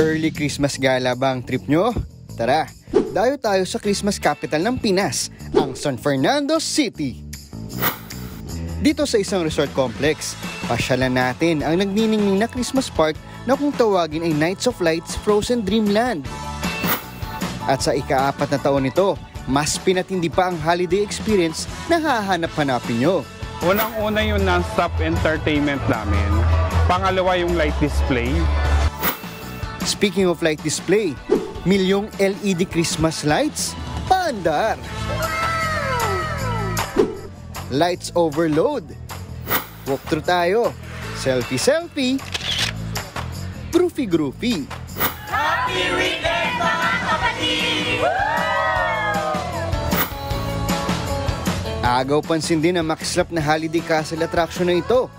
Early Christmas gala ba ang trip nyo? Tara, dayo tayo sa Christmas capital ng Pinas, ang San Fernando City. Dito sa isang resort complex, pasyalan natin ang nagniningning na Christmas park na kung tawagin ay Nights of Lights Frozen Dreamland. At sa ika-4 na taon nito, mas pinatindi pa ang holiday experience na hahanap-hanapin nyo. Unang-una yung non-stop entertainment namin. Pangalawa yung light display. Speaking of light display, milyong LED Christmas lights, paandar! Lights overload. Walkthrough tayo. Selfie-selfie. Groovy-groovy. Happy weekend mga kapatid! Agaw pansin din ang makislap na holiday castle attraction na ito.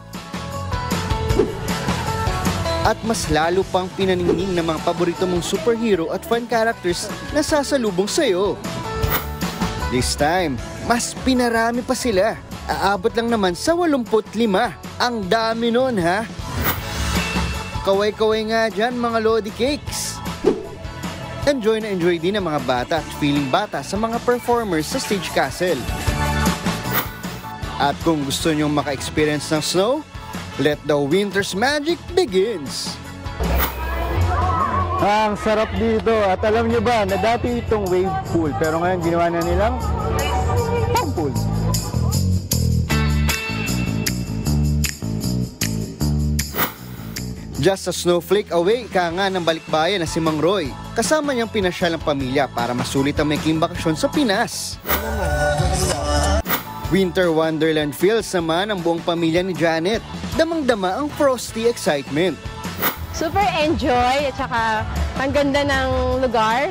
At mas lalo pang pinaningning ng mga paborito mong superhero at fan characters na sasalubong sa'yo. This time, mas pinarami pa sila. Aabot lang naman sa 85. Ang dami nun, ha? Kaway-kaway nga dyan, mga Lodi Cakes. Enjoy na enjoy din ang mga bata at feeling bata sa mga performers sa Stage Castle. At kung gusto nyong maka-experience ng snow, let the winter's magic begins! Ang sarap dito at alam nyo ba na dati itong wave pool pero ngayon ginawa na nilang pump pool. Just a snowflake away, ika nga ng balikbayan na si Mang Roy. Kasama niyang pinasyal ang pamilya para masulit ang maikling bakasyon sa Pinas. Winter Wonderland feels naman ang buong pamilya ni Janet. Damang-dama ang frosty excitement. Super enjoy at saka ang ganda ng lugar.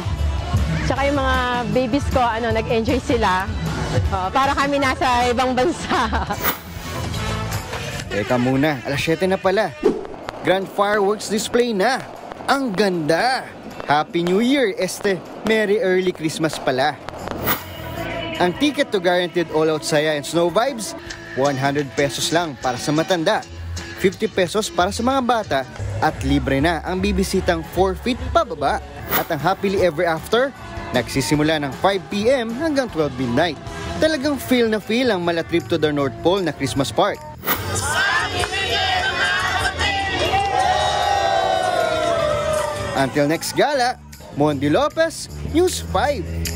Tsaka yung mga babies ko, nag-enjoy sila. Para kami nasa ibang bansa. Teka muna, alas 7 na pala. Grand fireworks display na. Ang ganda! Happy New Year, Merry Early Christmas pala. Ang ticket to guaranteed all-out saya and snow vibes, 100 pesos lang para sa matanda, 50 pesos para sa mga bata, at libre na ang bibisitang 4 feet pababa. At ang happily ever after, nagsisimula ng 5 p.m. hanggang 12 midnight. Talagang feel na feel ang mala trip to the North Pole na Christmas Park. Until next gala, Mondi Lopez, News 5.